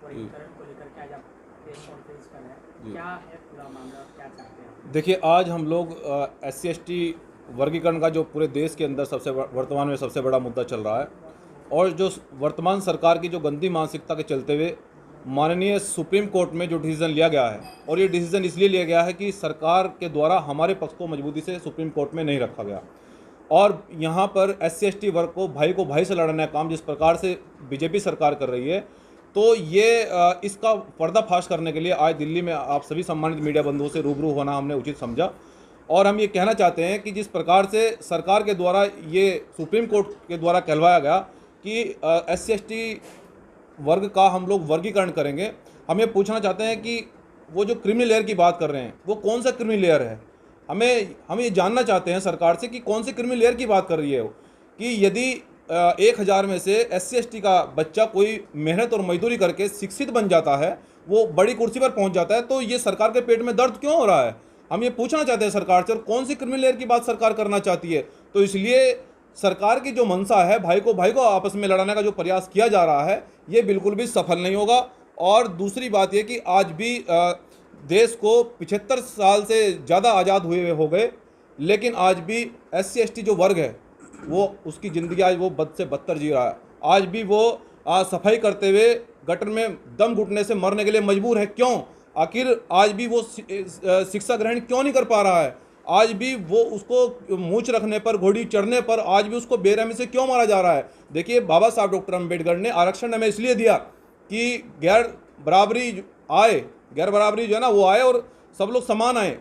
वर्गीकरण को लेकर के आज आप प्रेस कॉन्फ्रेंस कर रहे हैं, क्या है पूरा मामला, क्या चाहते हैं? देखिए, आज हम लोग SC/ST वर्गीकरण का जो पूरे देश के अंदर वर्तमान में सबसे बड़ा मुद्दा चल रहा है, और जो वर्तमान सरकार की जो गंदी मानसिकता के चलते हुए माननीय सुप्रीम कोर्ट में जो डिसीज़न लिया गया है, और ये डिसीज़न इसलिए लिया गया है कि सरकार के द्वारा हमारे पक्ष को मजबूती से सुप्रीम कोर्ट में नहीं रखा गया, और यहाँ पर SC/ST वर्ग को भाई से लड़ने का काम जिस प्रकार से बीजेपी सरकार कर रही है, तो ये इसका पर्दाफाश करने के लिए आज दिल्ली में आप सभी सम्मानित मीडिया बंधुओं से रूबरू होना हमने उचित समझा। और हम ये कहना चाहते हैं कि जिस प्रकार से सरकार के द्वारा ये सुप्रीम कोर्ट के द्वारा कहलवाया गया कि SC/ST वर्ग का हम लोग वर्गीकरण करेंगे, हम ये पूछना चाहते हैं कि वो जो क्रिमिनल लेयर की बात कर रहे हैं वो कौन सा क्रिमिनल लेयर है। हम ये जानना चाहते हैं सरकार से कि कौन सी क्रिमिनल लेयर की बात कर रही है वो, कि यदि 1000 में से SC/ST का बच्चा कोई मेहनत और मजदूरी करके शिक्षित बन जाता है, वो बड़ी कुर्सी पर पहुंच जाता है, तो ये सरकार के पेट में दर्द क्यों हो रहा है। हम ये पूछना चाहते हैं सरकार से, और कौन सी क्रिमिनल लेयर की बात सरकार करना चाहती है। तो इसलिए सरकार की जो मंशा है भाई को आपस में लड़ाने का जो प्रयास किया जा रहा है, ये बिल्कुल भी सफल नहीं होगा। और दूसरी बात ये कि आज भी देश को 75 साल से ज़्यादा आज़ाद हुए हो गए, लेकिन आज भी SC/ST जो वर्ग है वो उसकी ज़िंदगी आज वो बद से बदतर जी रहा है। आज भी वो सफाई करते हुए गटर में दम घुटने से मरने के लिए मजबूर है। क्यों? आखिर आज भी वो शिक्षा ग्रहण क्यों नहीं कर पा रहा है? आज भी वो उसको मूंछ रखने पर, घोड़ी चढ़ने पर आज भी उसको बेरहमी से क्यों मारा जा रहा है? देखिए, बाबा साहब डॉक्टर अम्बेडकर ने आरक्षण हमें इसलिए दिया कि गैर बराबरी जो है ना वो आए और सब लोग समान आए।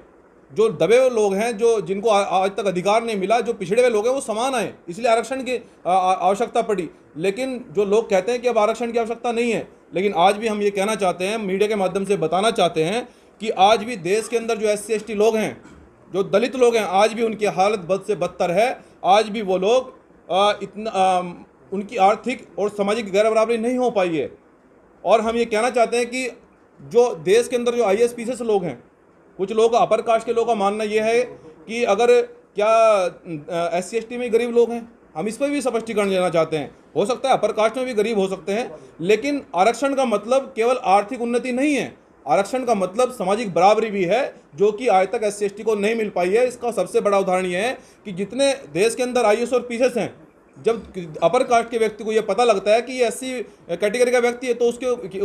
जो दबे हुए लोग हैं, जो जिनको आज तक अधिकार नहीं मिला, जो पिछड़े हुए लोग हैं, वो समान आए, इसलिए आरक्षण की आवश्यकता पड़ी। लेकिन जो लोग कहते हैं कि अब आरक्षण की आवश्यकता नहीं है, लेकिन आज भी हम ये कहना चाहते हैं, मीडिया के माध्यम से बताना चाहते हैं कि आज भी देश के अंदर जो SC/ST लोग हैं, जो दलित लोग हैं, आज भी उनकी हालत बद से बदतर है। आज भी वो लोग उनकी आर्थिक और सामाजिक गैर बराबरी नहीं हो पाई है। और हम ये कहना चाहते हैं कि जो देश के अंदर जो IAS PCS लोग हैं, कुछ लोगों का, अपर कास्ट के लोगों का मानना यह है कि अगर क्या SC/ST में गरीब लोग हैं, हम इस पर भी स्पष्टीकरण देना चाहते हैं। हो सकता है अपर कास्ट में भी गरीब हो सकते हैं, लेकिन आरक्षण का मतलब केवल आर्थिक उन्नति नहीं है, आरक्षण का मतलब सामाजिक बराबरी भी है, जो कि आज तक SC/ST को नहीं मिल पाई है। इसका सबसे बड़ा उदाहरण यह है कि जितने देश के अंदर IAS और PCS हैं, जब अपर कास्ट के व्यक्ति को यह पता लगता है कि ये SC कैटेगरी का व्यक्ति है, तो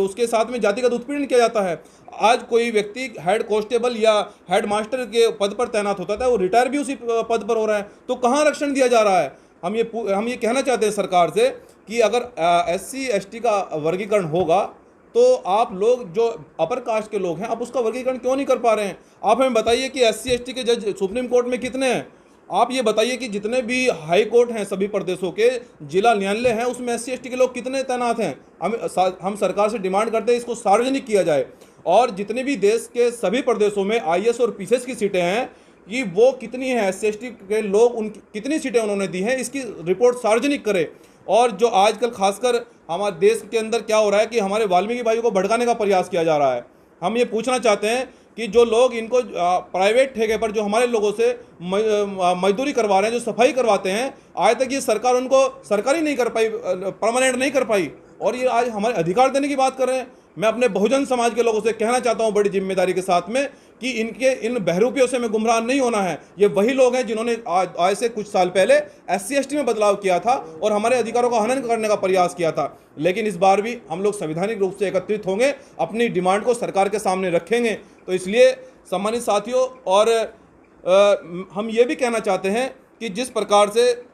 उसके साथ में जातिगत उत्पीड़न किया जाता है। आज कोई व्यक्ति हेड कांस्टेबल या हेड मास्टर के पद पर तैनात होता था, वो रिटायर भी उसी पद पर हो रहा है, तो कहाँ आरक्षण दिया जा रहा है? हम ये कहना चाहते हैं सरकार से कि अगर SC/ST का वर्गीकरण होगा, तो आप लोग जो अपर कास्ट के लोग हैं, आप उसका वर्गीकरण क्यों नहीं कर पा रहे हैं? आप हमें बताइए कि SC/ST के जज सुप्रीम कोर्ट में कितने हैं? आप ये बताइए कि जितने भी हाई कोर्ट हैं सभी प्रदेशों के, जिला न्यायालय हैं, उसमें SC/ST के लोग कितने तैनात हैं? हम सरकार से डिमांड करते हैं इसको सार्वजनिक किया जाए, और जितने भी देश के सभी प्रदेशों में IAS और PCS की सीटें हैं, कि वो कितनी है, SC/ST के लोग उनकी कितनी सीटें उन्होंने दी हैं, इसकी रिपोर्ट सार्वजनिक करें। और जो आजकल खासकर हमारे देश के अंदर क्या हो रहा है कि हमारे वाल्मीकि भाइयों को भड़काने का प्रयास किया जा रहा है। हम ये पूछना चाहते हैं कि जो लोग इनको प्राइवेट ठेके पर जो हमारे लोगों से मजदूरी करवा रहे हैं, जो सफाई करवाते हैं, आज तक ये सरकार उनको सरकारी नहीं कर पाई, परमानेंट नहीं कर पाई, और ये आज हमारे अधिकार देने की बात कर रहे हैं। मैं अपने बहुजन समाज के लोगों से कहना चाहता हूं बड़ी जिम्मेदारी के साथ में कि इन बहरूपियों से हमें गुमराह नहीं होना है। ये वही लोग हैं जिन्होंने आज से कुछ साल पहले SC/ST में बदलाव किया था और हमारे अधिकारों का हनन करने का प्रयास किया था। लेकिन इस बार भी हम लोग संवैधानिक रूप से एकत्रित होंगे, अपनी डिमांड को सरकार के सामने रखेंगे। तो इसलिए सम्मानित साथियों, और हम ये भी कहना चाहते हैं कि जिस प्रकार से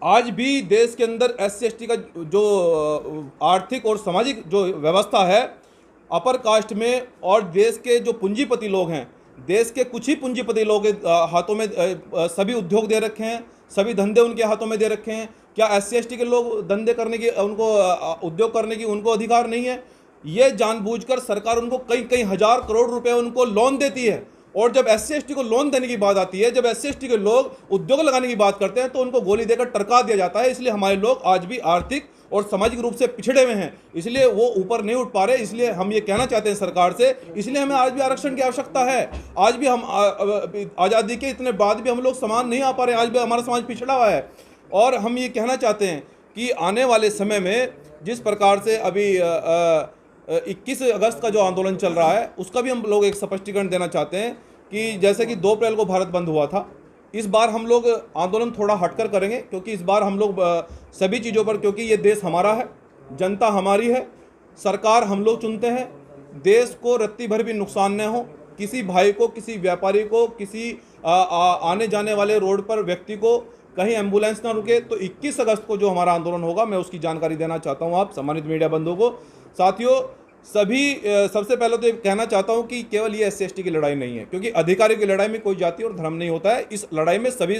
आज भी देश के अंदर SC/ST का जो आर्थिक और सामाजिक जो व्यवस्था है अपर कास्ट में, और देश के जो पूंजीपति लोग हैं, देश के कुछ ही पूंजीपति लोग हाथों में सभी उद्योग दे रखे हैं, सभी धंधे उनके हाथों में दे रखे हैं। क्या SC/ST के लोग धंधे करने की, उनको उद्योग करने की उनको अधिकार नहीं है? ये जानबूझकर सरकार उनको कई हजार करोड़ रुपए उनको लोन देती है, और जब SC/ST को लोन देने की बात आती है, जब SC/ST के लोग उद्योग लगाने की बात करते हैं, तो उनको गोली देकर टरका दिया जाता है। इसलिए हमारे लोग आज भी आर्थिक और सामाजिक रूप से पिछड़े हुए हैं, इसलिए वो ऊपर नहीं उठ पा रहे। इसलिए हम ये कहना चाहते हैं सरकार से, इसलिए हमें आज भी आरक्षण की आवश्यकता है। आज भी हम आज़ादी के इतने बाद भी हम लोग समान नहीं आ पा रहे, आज भी हमारा समाज पिछड़ा हुआ है। और हम ये कहना चाहते हैं कि आने वाले समय में जिस प्रकार से अभी 21 अगस्त का जो आंदोलन चल रहा है उसका भी हम लोग एक स्पष्टीकरण देना चाहते हैं कि जैसे कि 2 अप्रैल को भारत बंद हुआ था, इस बार हम लोग आंदोलन थोड़ा हटकर करेंगे, क्योंकि इस बार हम लोग सभी चीज़ों पर, क्योंकि ये देश हमारा है, जनता हमारी है, सरकार हम लोग चुनते हैं, देश को रत्ती भर भी नुकसान न हो, किसी भाई को, किसी व्यापारी को, किसी आने जाने वाले रोड पर व्यक्ति को कहीं एम्बुलेंस ना रुके। तो 21 अगस्त को जो हमारा आंदोलन होगा, मैं उसकी जानकारी देना चाहता हूँ आप सम्मानित मीडिया बंधुओं को। साथियों, सबसे पहले तो ये कहना चाहता हूं कि केवल ये SC/ST की लड़ाई नहीं है, क्योंकि अधिकारियों की लड़ाई में कोई जाति और धर्म नहीं होता है। इस लड़ाई में सभी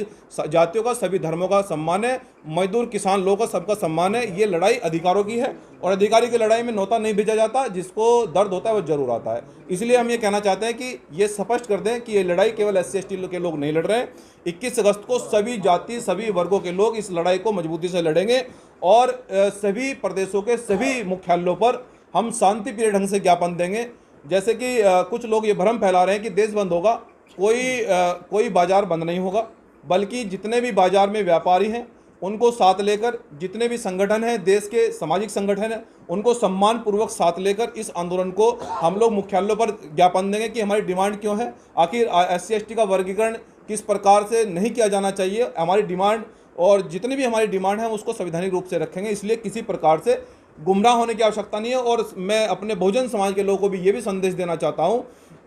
जातियों का, सभी धर्मों का सम्मान है, मजदूर किसान लोगों का सबका सम्मान है। ये लड़ाई अधिकारों की है और अधिकारी की लड़ाई में नौता नहीं भेजा जाता, जिसको दर्द होता है वो जरूर आता है। इसलिए हम ये कहना चाहते हैं कि ये स्पष्ट कर दें कि ये लड़ाई केवल SC/ST के लोग नहीं लड़ रहे हैं। 21 अगस्त को सभी जाति, सभी वर्गों के लोग इस लड़ाई को मजबूती से लड़ेंगे और सभी प्रदेशों के सभी मुख्यालयों पर हम शांतिप्रिय ढंग से ज्ञापन देंगे। जैसे कि कुछ लोग ये भ्रम फैला रहे हैं कि देश बंद होगा, कोई बाजार बंद नहीं होगा, बल्कि जितने भी बाजार में व्यापारी हैं उनको साथ लेकर, जितने भी संगठन हैं, देश के सामाजिक संगठन हैं, उनको सम्मानपूर्वक साथ लेकर इस आंदोलन को हम लोग मुख्यालयों पर ज्ञापन देंगे कि हमारी डिमांड क्यों है, आखिर SC/ST का वर्गीकरण किस प्रकार से नहीं किया जाना चाहिए, हमारी डिमांड और जितनी भी हमारी डिमांड है उसको संवैधानिक रूप से रखेंगे। इसलिए किसी प्रकार से गुमराह होने की आवश्यकता नहीं है। और मैं अपने बहुजन समाज के लोगों को भी ये भी संदेश देना चाहता हूं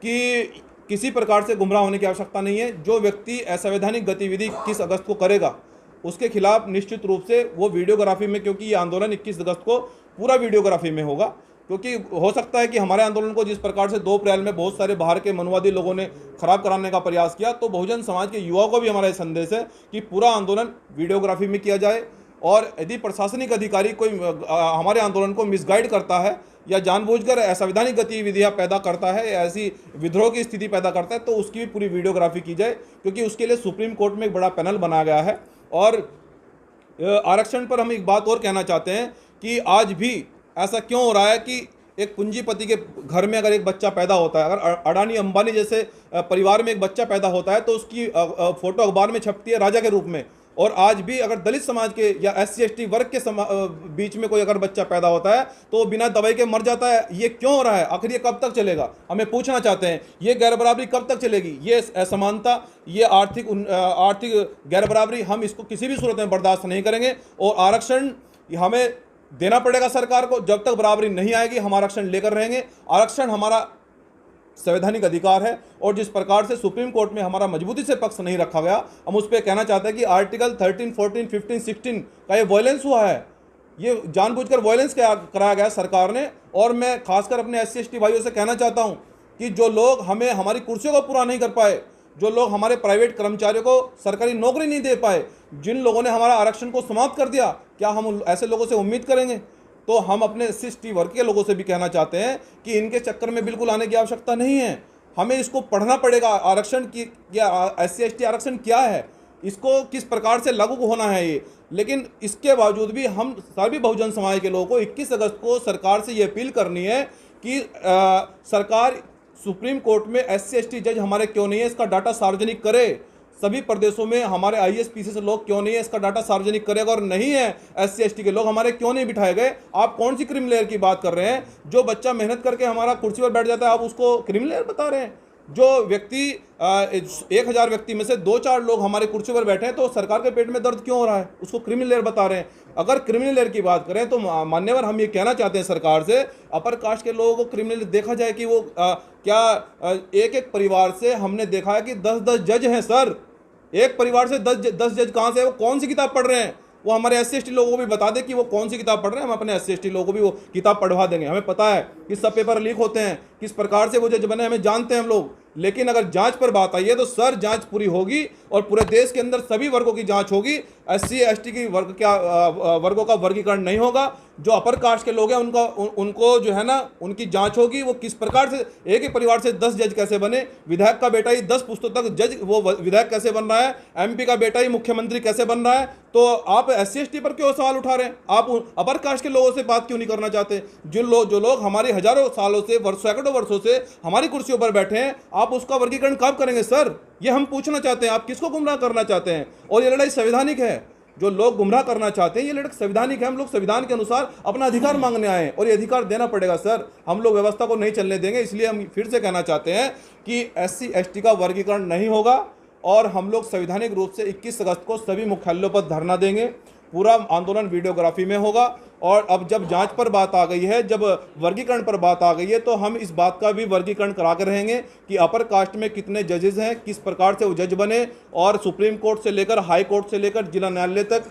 कि किसी प्रकार से गुमराह होने की आवश्यकता नहीं है। जो व्यक्ति असंवैधानिक गतिविधि 21 अगस्त को करेगा उसके खिलाफ निश्चित रूप से वो वीडियोग्राफी में, क्योंकि ये आंदोलन 21 अगस्त को पूरा वीडियोग्राफी में होगा, क्योंकि हो सकता है कि हमारे आंदोलन को जिस प्रकार से 2 अप्रैल में बहुत सारे बाहर के मनुवादी लोगों ने खराब कराने का प्रयास किया, तो बहुजन समाज के युवाओं को भी हमारा संदेश है कि पूरा आंदोलन वीडियोग्राफी में किया जाए। और यदि प्रशासनिक अधिकारी कोई हमारे आंदोलन को मिसगाइड करता है या जानबूझकर असंवैधानिक गतिविधियां पैदा करता है, ऐसी विद्रोह की स्थिति पैदा करता है, तो उसकी भी पूरी वीडियोग्राफी की जाए, क्योंकि उसके लिए सुप्रीम कोर्ट में एक बड़ा पैनल बनाया गया है। और आरक्षण पर हम एक बात और कहना चाहते हैं कि आज भी ऐसा क्यों हो रहा है कि एक पूंजीपति के घर में अगर एक बच्चा पैदा होता है, अगर अडानी अंबानी जैसे परिवार में एक बच्चा पैदा होता है, तो उसकी फोटो अखबार में छपती है राजा के रूप में। और आज भी अगर दलित समाज के या SC/ST वर्ग के बीच में कोई अगर बच्चा पैदा होता है तो वो बिना दवाई के मर जाता है। ये क्यों हो रहा है? आखिर ये कब तक चलेगा? हमें पूछना चाहते हैं। ये गैर बराबरी कब तक चलेगी? ये असमानता, ये आर्थिक गैर बराबरी, हम इसको किसी भी सूरत में बर्दाश्त नहीं करेंगे। और आरक्षण हमें देना पड़ेगा सरकार को। जब तक बराबरी नहीं आएगी हम आरक्षण लेकर रहेंगे। आरक्षण हमारा संवैधानिक अधिकार है और जिस प्रकार से सुप्रीम कोर्ट में हमारा मजबूती से पक्ष नहीं रखा गया, हम उस पर कहना चाहते हैं कि आर्टिकल 13, 14, 15, 16 का ये वायलेंस हुआ है। ये जानबूझकर वायलेंस कराया गया सरकार ने। और मैं खासकर अपने SC/ST भाइयों से कहना चाहता हूं कि जो लोग हमें हमारी कुर्सियों को पूरा नहीं कर पाए, जो लोग हमारे प्राइवेट कर्मचारियों को सरकारी नौकरी नहीं दे पाए, जिन लोगों ने हमारा आरक्षण को समाप्त कर दिया, क्या हम ऐसे लोगों से उम्मीद करेंगे? तो हम अपने SC/ST वर्ग के लोगों से भी कहना चाहते हैं कि इनके चक्कर में बिल्कुल आने की आवश्यकता नहीं है। हमें इसको पढ़ना पड़ेगा, आरक्षण की या SC/ST आरक्षण क्या है, इसको किस प्रकार से लागू होना है ये। लेकिन इसके बावजूद भी हम सभी बहुजन समाज के लोगों को 21 अगस्त को सरकार से ये अपील करनी है कि सरकार सुप्रीम कोर्ट में SC/ST जज हमारे क्यों नहीं है, इसका डाटा सार्वजनिक करे। सभी प्रदेशों में हमारे IAS PCS लोग क्यों नहीं है, इसका डाटा सार्वजनिक करेगा। और नहीं है SC/ST के लोग हमारे क्यों नहीं बिठाए गए? आप कौन सी क्रिमिनल की बात कर रहे हैं? जो बच्चा मेहनत करके हमारा कुर्सी पर बैठ जाता है, आप उसको क्रिमिनल बता रहे हैं? जो व्यक्ति 1000 व्यक्ति में से 2-4 लोग हमारे कुर्सी पर बैठे हैं, तो सरकार के पेट में दर्द क्यों हो रहा है? उसको क्रिमिनल बता रहे हैं। अगर क्रिमिनल की बात करें तो मान्यवर हम ये कहना चाहते हैं सरकार से, अपर कास्ट के लोगों को क्रिमिनल देखा जाए कि वो एक परिवार से हमने देखा है कि 10-10 जज हैं सर। एक परिवार से 10 जज कहाँ से? वो कौन सी किताब पढ़ रहे हैं? वो हमारे SC/ST लोगों को भी बता दें कि वो कौन सी किताब पढ़ रहे हैं। हम अपने SC/ST लोगों को भी वो किताब पढ़वा देंगे। हमें पता है कि सब पेपर लीक होते हैं, किस प्रकार से वो जज बने हमें जानते हैं हम लोग। लेकिन अगर जांच पर बात आई है तो सर जांच पूरी होगी और पूरे देश के अंदर सभी वर्गों की जांच होगी। SC/ST की वर्गों का वर्गीकरण नहीं होगा। जो अपर कास्ट के लोग हैं उनको जो है ना, उनकी जांच होगी। वो किस प्रकार से एक ही परिवार से 10 जज कैसे बने? विधायक का बेटा ही 10 पुस्तों तक जज, वो विधायक कैसे बन रहा है? MP का बेटा ही मुख्यमंत्री कैसे बन रहा है? तो आप SC/ST पर क्यों सवाल उठा रहे हैं? आप अपर कास्ट के लोगों से बात क्यों नहीं करना चाहते? जो लोग हमारे हजारों सालों से, सैकड़ों वर्षों से हमारी कुर्सियों पर बैठे हैं, आप उसका वर्गीकरण कब करेंगे सर? ये हम पूछना चाहते हैं। आप किसको गुमराह करना चाहते हैं? और ये लड़ाई संवैधानिक है। जो लोग गुमराह करना चाहते हैं, ये लड़के संवैधानिक है, हम लोग संविधान के अनुसार अपना अधिकार मांगने आए हैं और ये अधिकार देना पड़ेगा सर। हम लोग व्यवस्था को नहीं चलने देंगे। इसलिए हम फिर से कहना चाहते हैं कि SC ST का वर्गीकरण नहीं होगा और हम लोग संवैधानिक रूप से 21 अगस्त को सभी मुख्यालयों पर धरना देंगे। पूरा आंदोलन वीडियोग्राफी में होगा। और अब जब जांच पर बात आ गई है, जब वर्गीकरण पर बात आ गई है, तो हम इस बात का भी वर्गीकरण करा कर रहेंगे कि अपर कास्ट में कितने जजेस हैं, किस प्रकार से वो जज बने, और सुप्रीम कोर्ट से लेकर हाई कोर्ट से लेकर जिला न्यायालय तक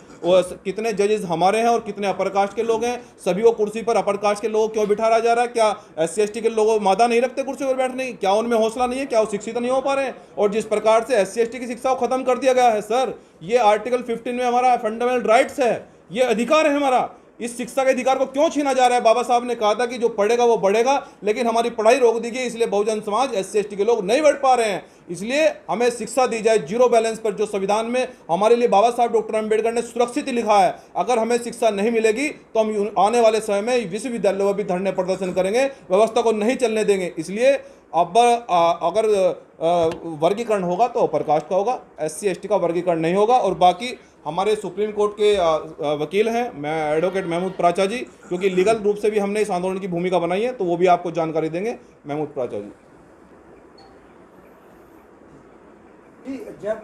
कितने जजेस हमारे हैं और कितने अपर कास्ट के लोग हैं। सभी को कुर्सी पर अपर कास्ट के लोगों को क्यों बिठाया जा रहा है? क्या SC ST के लोगों मादा नहीं रखते कुर्सी पर बैठने की? क्या उनमें हौसला नहीं है? क्या वो शिक्षित नहीं हो पा रहे हैं? और जिस प्रकार से SC ST की शिक्षा को खत्म कर दिया गया है सर, ये आर्टिकल 15 में हमारा फंडामेंटल राइट्स है, ये अधिकार है हमारा। इस शिक्षा के अधिकार को क्यों छीना जा रहा है? बाबा साहब ने कहा था कि जो पढ़ेगा वो बढ़ेगा, लेकिन हमारी पढ़ाई रोक दी गई। इसलिए बहुजन समाज SC ST के लोग नहीं बढ़ पा रहे हैं। इसलिए हमें शिक्षा दी जाए जीरो बैलेंस पर, जो संविधान में हमारे लिए बाबा साहब डॉक्टर अम्बेडकर ने सुरक्षित लिखा है। अगर हमें शिक्षा नहीं मिलेगी तो हम आने वाले समय में विश्वविद्यालयों में भी धरने प्रदर्शन करेंगे, व्यवस्था को नहीं चलने देंगे। इसलिए अब अगर वर्गीकरण होगा तो अपर कास्ट का होगा, SC ST का वर्गीकरण नहीं होगा। और बाकी हमारे सुप्रीम कोर्ट के वकील हैं, मैं एडवोकेट महमूद प्राचा जी, क्योंकि लीगल रूप से भी हमने इस आंदोलन की भूमिका बनाई है, तो वो भी आपको जानकारी देंगे। महमूद प्राचा जी। जब